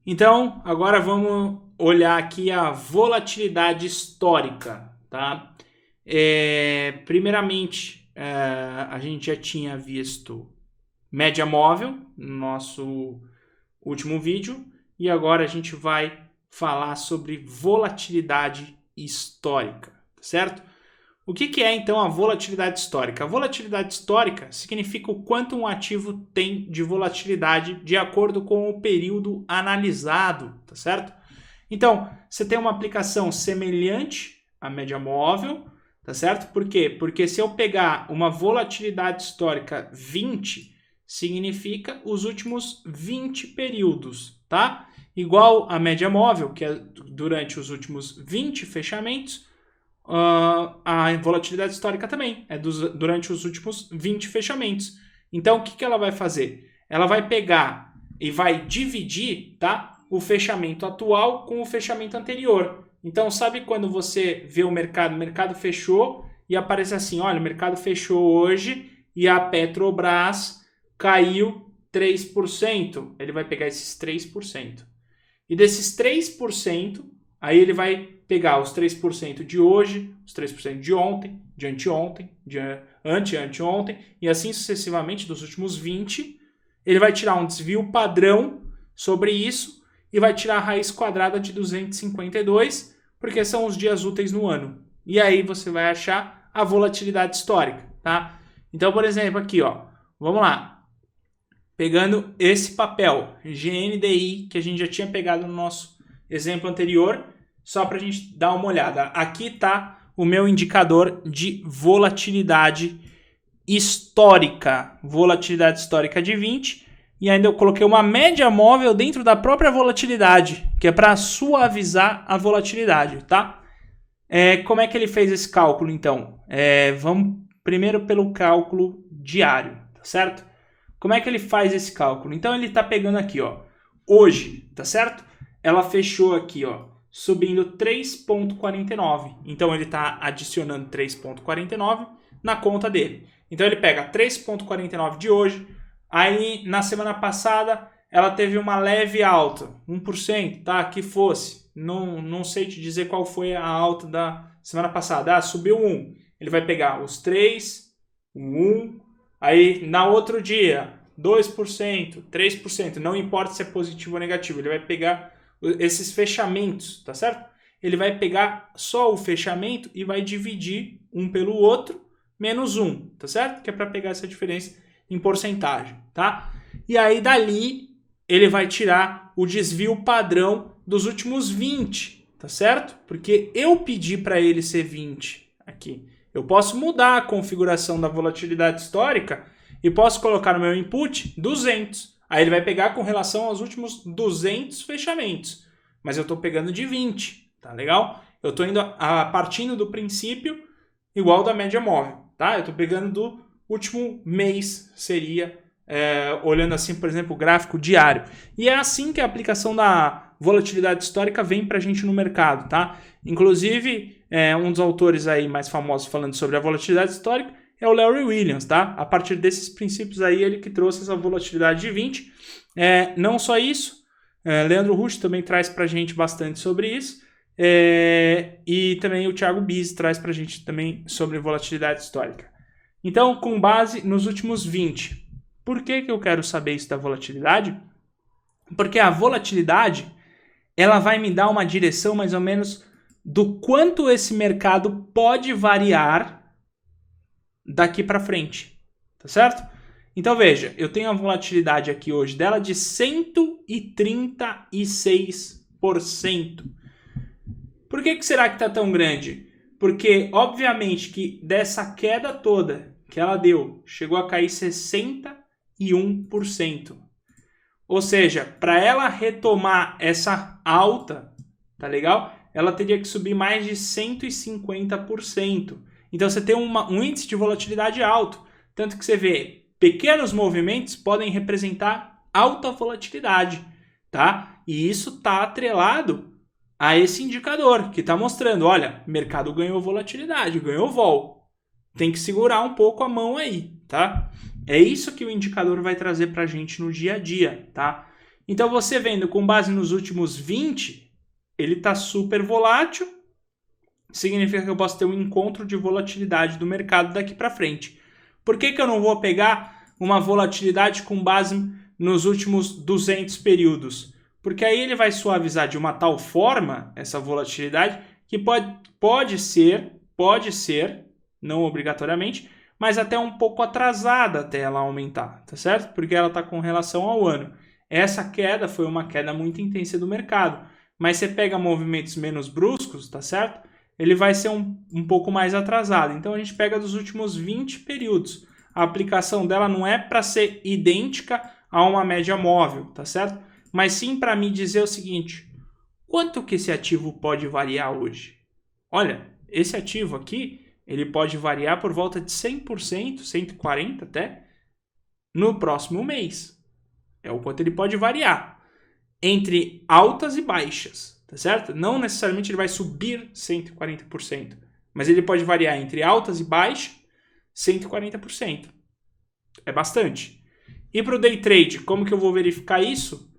Então, agora vamos olhar aqui a volatilidade histórica, tá? Primeiramente, a gente já tinha visto média móvel no nosso último vídeo e agora a gente vai falar sobre volatilidade histórica, certo? O que é então a volatilidade histórica? A volatilidade histórica significa o quanto um ativo tem de volatilidade de acordo com o período analisado, tá certo? Então, você tem uma aplicação semelhante à média móvel, tá certo? Por quê? Porque se eu pegar uma volatilidade histórica 20, significa os últimos 20 períodos, tá? Igual a média móvel, que é durante os últimos 20 fechamentos, a volatilidade histórica também é durante os últimos 20 fechamentos. Então, o que ela vai fazer? Ela vai pegar e vai dividir, tá, o fechamento atual com o fechamento anterior. Então, sabe quando você vê o mercado fechou e aparece assim, olha, o mercado fechou hoje e a Petrobras caiu 3%. Ele vai pegar esses 3%. E desses 3%, aí ele vai pegar os 3% de hoje, os 3% de ontem, de anteontem, de anteontem, e assim sucessivamente dos últimos 20. Ele vai tirar um desvio padrão sobre isso e vai tirar a raiz quadrada de 252, porque são os dias úteis no ano. E aí você vai achar a volatilidade histórica, tá? Então, por exemplo, aqui, ó, vamos lá. Pegando esse papel, GNDI, que a gente já tinha pegado no nosso exemplo anterior, só para a gente dar uma olhada. Aqui está o meu indicador de volatilidade histórica. Volatilidade histórica de 20. E ainda eu coloquei uma média móvel dentro da própria volatilidade, que é para suavizar a volatilidade, tá? Como é que ele fez esse cálculo, então? Vamos primeiro pelo cálculo diário, tá certo? Como é que ele faz esse cálculo? Então ele está pegando aqui, ó, hoje, tá certo? Ela fechou aqui, ó, subindo 3,49. Então ele está adicionando 3,49 na conta dele. Então ele pega 3,49 de hoje. Aí na semana passada ela teve uma leve alta, 1%, tá? Que fosse. Não sei te dizer qual foi a alta da semana passada. Subiu 1. Ele vai pegar os 3, o 1. Aí na outro dia, 2%, 3%. Não importa se é positivo ou negativo. Ele vai pegar esses fechamentos, tá certo? Ele vai pegar só o fechamento e vai dividir um pelo outro, menos 1, tá certo? Que é para pegar essa diferença em porcentagem, tá? E aí dali ele vai tirar o desvio padrão dos últimos 20, tá certo? Porque eu pedi para ele ser 20 aqui. Eu posso mudar a configuração da volatilidade histórica e posso colocar no meu input 200. Aí ele vai pegar com relação aos últimos 200 fechamentos. Mas eu estou pegando de 20, tá legal? Eu estou indo partindo do princípio igual da média móvel, tá? Eu estou pegando do último mês, seria, olhando assim, por exemplo, o gráfico diário. E é assim que a aplicação da volatilidade histórica vem para a gente no mercado, tá? Inclusive, um dos autores aí mais famosos falando sobre a volatilidade histórica é o Larry Williams, tá? A partir desses princípios aí, ele que trouxe essa volatilidade de 20. Não só isso, Leandro Rusch também traz pra gente bastante sobre isso. E também o Thiago Biz traz pra gente também sobre volatilidade histórica. Então, com base nos últimos 20. Por que eu quero saber isso da volatilidade? Porque a volatilidade, ela vai me dar uma direção mais ou menos do quanto esse mercado pode variar daqui para frente, tá certo? Então veja, eu tenho a volatilidade aqui hoje dela de 136%. Por que será que está tão grande? Porque obviamente que dessa queda toda que ela deu, chegou a cair 61%. Ou seja, para ela retomar essa alta, tá legal? Ela teria que subir mais de 150%. Então você tem um índice de volatilidade alto. Tanto que você vê, pequenos movimentos podem representar alta volatilidade, tá? E isso está atrelado a esse indicador, que está mostrando, olha, mercado ganhou volatilidade, ganhou vol. Tem que segurar um pouco a mão aí, tá? É isso que o indicador vai trazer para a gente no dia a dia, tá? Então você vendo com base nos últimos 20, ele está super volátil, significa que eu posso ter um encontro de volatilidade do mercado daqui para frente. Por que eu não vou pegar uma volatilidade com base nos últimos 200 períodos? Porque aí ele vai suavizar de uma tal forma essa volatilidade que pode ser, não obrigatoriamente, mas até um pouco atrasada até ela aumentar, tá certo? Porque ela está com relação ao ano. Essa queda foi uma queda muito intensa do mercado, mas você pega movimentos menos bruscos, tá certo? Ele vai ser um pouco mais atrasado. Então a gente pega dos últimos 20 períodos. A aplicação dela não é para ser idêntica a uma média móvel, tá certo? Mas sim para me dizer o seguinte: quanto que esse ativo pode variar hoje? Olha, esse ativo aqui, ele pode variar por volta de 100%, 140% até, no próximo mês. É o quanto ele pode variar entre altas e baixas, tá certo? Não necessariamente ele vai subir 140%, mas ele pode variar entre altas e baixas 140%. É bastante. E para o day trade, como que eu vou verificar isso?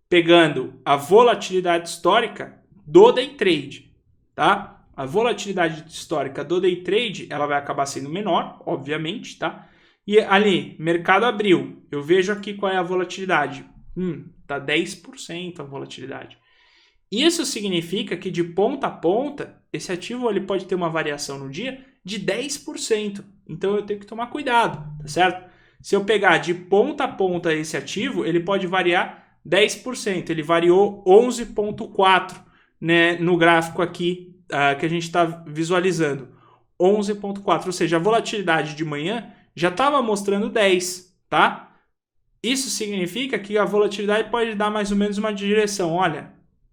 Pegando a volatilidade histórica do day trade, tá? A volatilidade histórica do day trade, ela vai acabar sendo menor, obviamente, tá? E ali, mercado abriu, eu vejo aqui qual é a volatilidade. Tá 10% a volatilidade. Isso significa que de ponta a ponta, esse ativo ele pode ter uma variação no dia de 10%. Então eu tenho que tomar cuidado, tá certo? Se eu pegar de ponta a ponta esse ativo, ele pode variar 10%. Ele variou 11,4%, né, no gráfico aqui que a gente está visualizando. 11,4%, ou seja, a volatilidade de manhã já estava mostrando 10, tá? Isso significa que a volatilidade pode dar mais ou menos uma direção. Olha,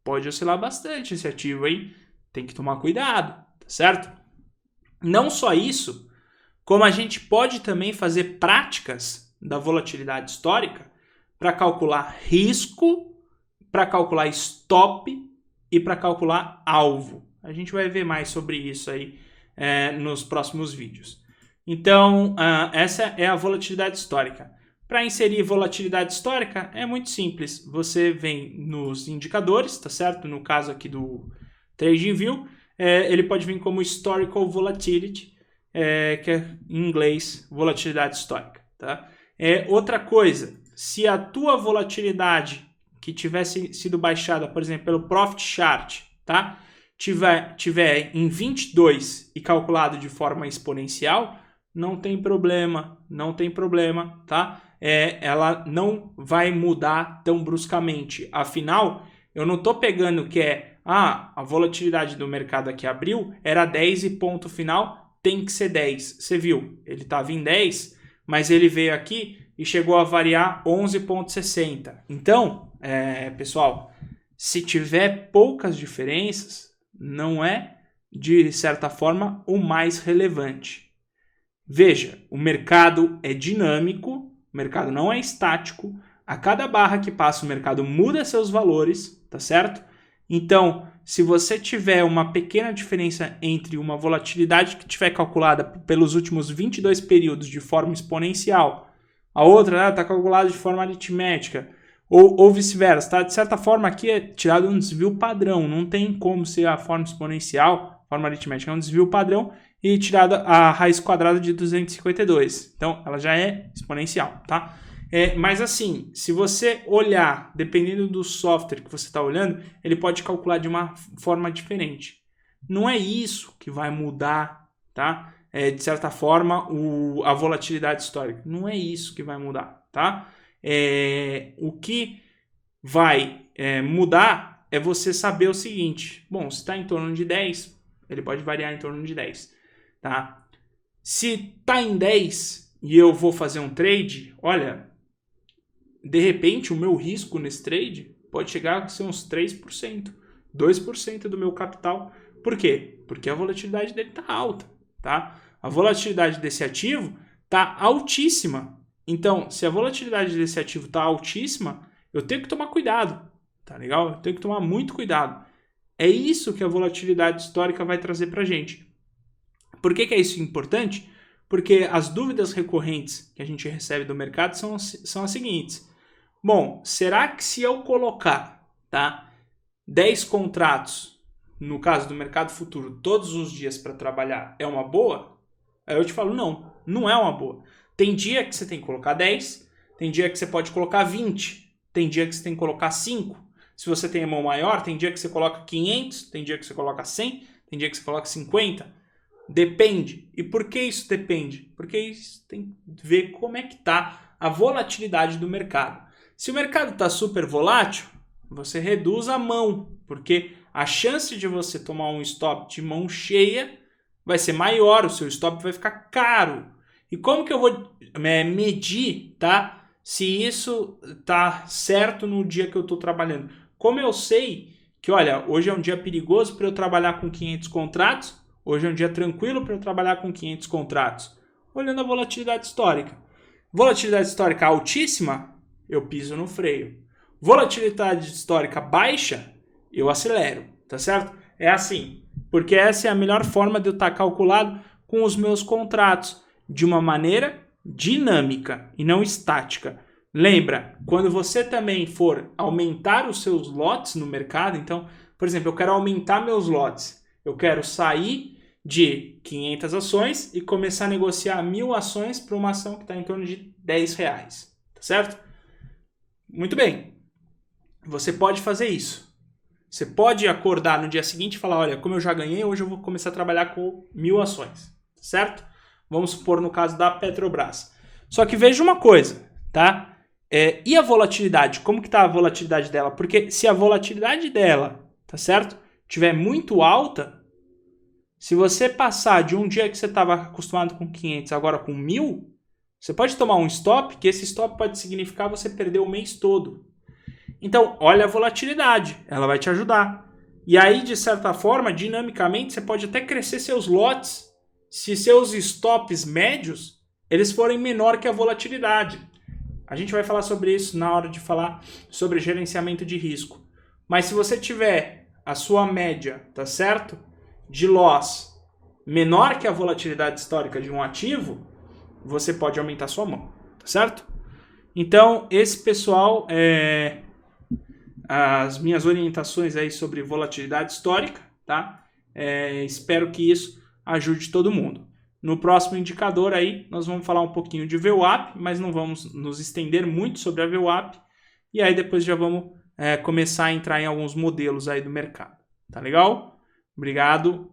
pode oscilar bastante esse ativo aí, tem que tomar cuidado, tá certo? Não só isso, como a gente pode também fazer práticas da volatilidade histórica para calcular risco, para calcular stop e para calcular alvo. A gente vai ver mais sobre isso aí nos próximos vídeos. Então, essa é a volatilidade histórica. Para inserir volatilidade histórica é muito simples. Você vem nos indicadores, tá certo? No caso aqui do TradingView, ele pode vir como Historical Volatility, que é em inglês volatilidade histórica, tá? Outra coisa, se a tua volatilidade que tivesse sido baixada, por exemplo, pelo Profit Chart, tá? tiver em 22 e calculado de forma exponencial, não tem problema, tá? Ela não vai mudar tão bruscamente. Afinal, eu não estou pegando que a volatilidade do mercado aqui abriu, era 10 e ponto final, tem que ser 10. Você viu, ele estava em 10, mas ele veio aqui e chegou a variar 11,60. Então, pessoal, se tiver poucas diferenças, não é, de certa forma, o mais relevante. Veja, o mercado é dinâmico, o mercado não é estático. A cada barra que passa, o mercado muda seus valores, tá certo? Então, se você tiver uma pequena diferença entre uma volatilidade que tiver calculada pelos últimos 22 períodos de forma exponencial, a outra está calculada de forma aritmética, ou vice-versa, tá? De certa forma, aqui é tirado um desvio padrão, não tem como ser a forma exponencial, forma aritmética, é um desvio padrão, e tirada a raiz quadrada de 252. Então, ela já é exponencial, tá? Mas assim, se você olhar, dependendo do software que você está olhando, ele pode calcular de uma forma diferente. Não é isso que vai mudar, tá? De certa forma, a volatilidade histórica. Não é isso que vai mudar, tá? O que vai mudar é você saber o seguinte. Bom, se está em torno de 10, ele pode variar em torno de 10. Tá? Se está em 10 e eu vou fazer um trade, olha, de repente o meu risco nesse trade pode chegar a ser uns 3%, 2% do meu capital. Por quê? Porque a volatilidade dele está alta. Tá? A volatilidade desse ativo está altíssima. Então, se a volatilidade desse ativo está altíssima, eu tenho que tomar cuidado. Tá legal? Eu tenho que tomar muito cuidado. É isso que a volatilidade histórica vai trazer para a gente. Por que é isso importante? Porque as dúvidas recorrentes que a gente recebe do mercado são as seguintes. Bom, será que se eu colocar, tá, 10 contratos, no caso do mercado futuro, todos os dias para trabalhar, é uma boa? Aí eu te falo, não, não é uma boa. Tem dia que você tem que colocar 10, tem dia que você pode colocar 20, tem dia que você tem que colocar 5. Se você tem a mão maior, tem dia que você coloca 500, tem dia que você coloca 100, tem dia que você coloca 50. Depende. E por que isso depende? Porque isso tem que ver como é que está a volatilidade do mercado. Se o mercado está super volátil, você reduz a mão, porque a chance de você tomar um stop de mão cheia vai ser maior, o seu stop vai ficar caro. E como que eu vou medir, tá, se isso tá certo no dia que eu estou trabalhando? Como eu sei que, olha, hoje é um dia perigoso para eu trabalhar com 500 contratos, hoje é um dia tranquilo para eu trabalhar com 500 contratos? Olhando a volatilidade histórica. Volatilidade histórica altíssima, eu piso no freio. Volatilidade histórica baixa, eu acelero, tá certo? É assim, porque essa é a melhor forma de eu estar calculado com os meus contratos, de uma maneira dinâmica e não estática. Lembra, quando você também for aumentar os seus lotes no mercado, então, por exemplo, eu quero aumentar meus lotes, eu quero sair de 500 ações e começar a negociar 1.000 ações para uma ação que está em torno de R$10, tá certo? Muito bem, você pode fazer isso. Você pode acordar no dia seguinte e falar, olha, como eu já ganhei, hoje eu vou começar a trabalhar com 1.000 ações, certo? Vamos supor no caso da Petrobras. Só que veja uma coisa, tá? E a volatilidade? Como que tá a volatilidade dela? Porque se a volatilidade dela, tá certo, tiver muito alta, se você passar de um dia que você estava acostumado com 500 agora com 1.000, você pode tomar um stop, que esse stop pode significar você perder o mês todo. Então, olha a volatilidade, ela vai te ajudar. E aí, de certa forma, dinamicamente, você pode até crescer seus lotes se seus stops médios eles forem menor que a volatilidade. A gente vai falar sobre isso na hora de falar sobre gerenciamento de risco. Mas se você tiver a sua média, tá certo, de loss menor que a volatilidade histórica de um ativo, você pode aumentar sua mão, tá certo? Então, esse pessoal as minhas orientações aí sobre volatilidade histórica, tá? Espero que isso ajude todo mundo. No próximo indicador aí, nós vamos falar um pouquinho de VWAP, mas não vamos nos estender muito sobre a VWAP. E aí depois já vamos começar a entrar em alguns modelos aí do mercado. Tá legal? Obrigado.